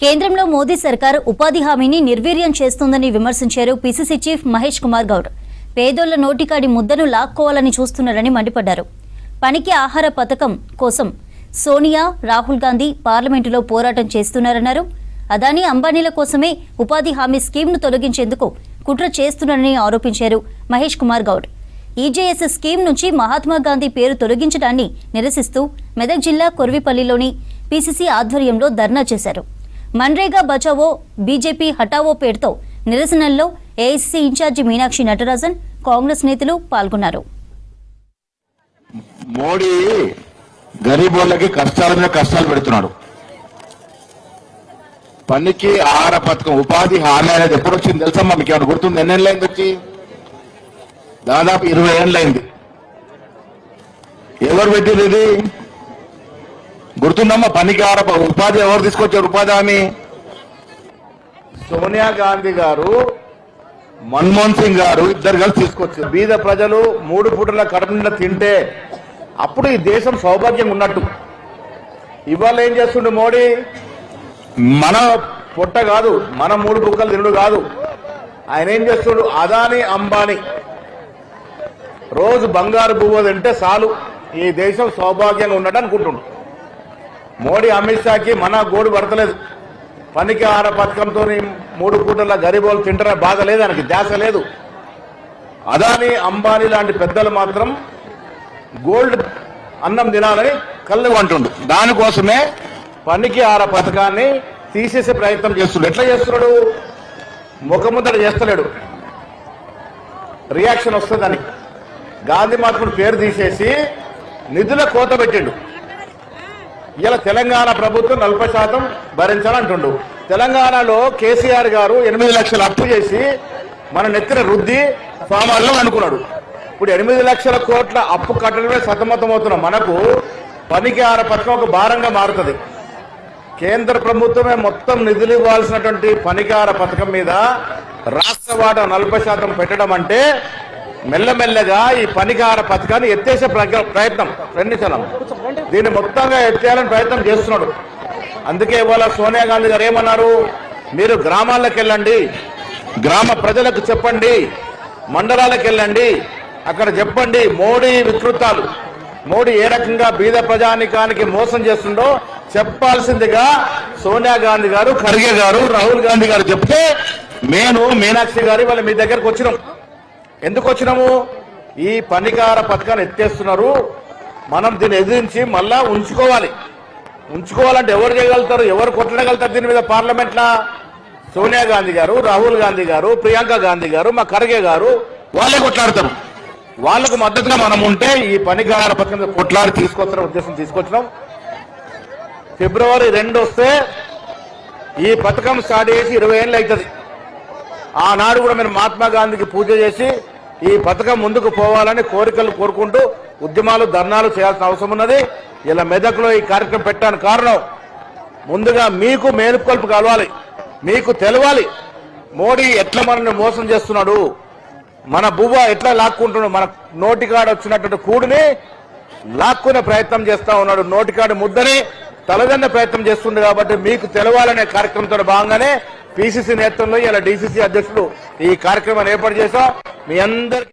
కేంద్రంలో మోదీ సర్కార్ ఉపాధి హామీని నిర్వీర్యం చేస్తుందని విమర్శించారు పీసీసీ చీఫ్ మహేష్ కుమార్ గౌడ్. పేదోళ్ల నోటికాడి ముద్దను లాక్కోవాలని చూస్తున్నారని మండిపడ్డారు. పనికి ఆహార పథకం కోసం సోనియా, రాహుల్ గాంధీ పార్లమెంటులో పోరాటం చేస్తున్నారన్నారు. అదానీ, అంబానీల కోసమే ఉపాధి హామీ స్కీమ్ను తొలగించేందుకు కుట్ర చేస్తున్నారని ఆరోపించారు మహేష్ కుమార్ గౌడ్. ఈజేఎస్ స్కీమ్ నుంచి మహాత్మాగాంధీ పేరు తొలగించడాన్ని నిరసిస్తూ మెదక్ జిల్లా కొర్విపల్లిలోని పీసీసీ ఆధ్వర్యంలో ధర్నా చేశారు. మన్రేగా బచావో, బీజేపీ హటావో పేరుతో నిరసనల్లో ఏఐసీసీ ఇన్ఛార్జి మీనాక్షి నటరాజన్, కాంగ్రెస్ నేతలు పాల్గొన్నారు. మోడీ గరీబోళ్ళకి కష్టాల మీద కష్టాలు పెడుతున్నాడు. పనికి ఆహార పథకం, ఉపాధి హామీ అనేది ఎప్పుడు వచ్చింది తెలుసమ్మా? మీకు ఏమైనా గుర్తుంది? ఎన్నేళ్ళైంది వచ్చి? దాదాపు 20 ఏళ్ళైంది. ఎవరు పెట్టింది ఇది? గుర్తుందమ్మా? పనికి ఆహార ఉపాధి ఎవరు తీసుకొచ్చారు? ఉపాధి హామీ సోనియా గాంధీ గారు, మన్మోహన్ సింగ్ గారు ఇద్దరు కలిసి తీసుకొచ్చారు. బీద ప్రజలు 3 పూటల కడుపు నిండా తింటే అప్పుడు ఈ దేశం సౌభాగ్యంగా ఉన్నట్టు. ఇవాళ ఏం చేస్తుండే మోడీ? మన పొట్ట కాదు, మన 3 బుక్కలు తినడు కాదు. ఆయన ఏం చేస్తుండు? అదానీ, అంబానీ రోజు బంగారు బువ్వ తింటే చాలు ఈ దేశం సౌభాగ్యంగా ఉన్నట్టు అనుకుంటుండు. మోడీ, అమిత్ షాకి మన గోడు పడతలేదు. పనికి ఆహార పథకంతో 3 పూటల గరీబోళ్ళు తింటారా బాధ లేదు, ఆయనకి ధ్యాస లేదు. అదానీ, అంబానీ లాంటి పెద్దలు మాత్రం గోల్డ్ అన్నం తినాలని కళ్ళు అంటుండు. దానికోసమే పనికి ఆహార పథకాన్ని తీసేసే ప్రయత్నం చేస్తున్నాడు. ఎట్లా చేస్తున్నాడు? ముఖముద్దట చేస్తలేడు, రియాక్షన్ వస్తుందని గాంధీ మహాత్ముడు పేరు తీసేసి నిధుల కోత పెట్టిండు. ఇలా తెలంగాణ ప్రభుత్వం 40% భరించాలంటుండు. తెలంగాణలో కేసీఆర్ గారు 8 లక్షలు అప్పు చేసి మన నెత్తిన రుద్ది ఫామాల్లో అనుకున్నాడు. ఇప్పుడు 8 లక్షల కోట్ల అప్పు కట్టడమే సతమతమవుతున్న మనకు పనికి ఆహార పథకం ఒక భారంగా మారుతుంది. కేంద్ర ప్రభుత్వమే మొత్తం నిధులు ఇవ్వాల్సినటువంటి పనికి ఆహార పథకం మీద రాష్ట్ర వాటా 40% పెట్టడం అంటే మెల్లమెల్లగా ఈ పనికి ఆహార పథకాన్ని ఎత్తేసే ప్రయత్నం, దీన్ని మొత్తంగా ఎత్తేయాలని ప్రయత్నం చేస్తున్నాడు. అందుకే ఇవాళ సోనియా గాంధీ గారు ఏమన్నారు? మీరు గ్రామాలకు వెళ్ళండి, గ్రామ ప్రజలకు చెప్పండి, మండలాలకు వెళ్ళండి, అక్కడ చెప్పండి మోడీ వికృతాలు, మోడీ ఏ రకంగా బీద ప్రజానికానికి మోసం చేస్తుండో చెప్పాల్సిందిగా సోనియా గాంధీ గారు, ఖర్గే గారు, రాహుల్ గాంధీ గారు చెప్తే నేను, మీనాక్షి గారు ఇవాళ మీ దగ్గరకు వచ్చినాం. ఎందుకు వచ్చినాము? ఈ పనికార పథకాన్ని ఎత్తేస్తున్నారు, మనం దీన్ని ఎదిరించి మళ్ళా ఉంచుకోవాలంటే ఎవరు చేయగలుగుతారు? ఎవరు కొట్టగలుగుతారు దీని మీద? పార్లమెంట్లా సోనియా గాంధీ గారు, రాహుల్ గాంధీ గారు, ప్రియాంక గాంధీ గారు, మా ఖర్గే గారు వాళ్ళే కొట్లాడతారు. వాళ్లకు మద్దతుగా మనం ఉంటే ఈ పనికార పథకం కొట్లాడి తీసుకొస్తున్న ఉద్దేశం తీసుకొచ్చినాం. ఫిబ్రవరి 2 వస్తే ఈ పథకం స్టార్ట్ చేసి 20 ఏళ్ళు అవుతుంది. ఆనాడు కూడా మేము మహాత్మా గాంధీకి పూజ చేసి ఈ పథకం ముందుకు పోవాలని కోరికలు కోరుకుంటూ ఉద్యమాలు, ధర్నాలు చేయాల్సిన అవసరం ఉన్నది. ఇలా మెదక్లో ఈ కార్యక్రమం పెట్టడానికి కారణం ముందుగా మీకు మేలుకొల్పు కలవాలి, మీకు తెలవాలి మోడీ ఎట్లా మనల్ని మోసం చేస్తున్నాడు, మన బువ్వ ఎట్లా లాక్కుంటున్నాడు, మన నోటికాడ వచ్చినటువంటి కూడిని లాక్కునే ప్రయత్నం చేస్తా ఉన్నాడు, నోటికాడి ముద్దని తలదన్న ప్రయత్నం చేస్తుంది. కాబట్టి మీకు తెలవాలనే కార్యక్రమంతో భాగంగానే పీసీసీ నేతృత్వంలో ఇలా డీసీసీ అధ్యక్షులు ఈ కార్యక్రమాన్ని ఏర్పాటు చేశాం. మీ అందరికీ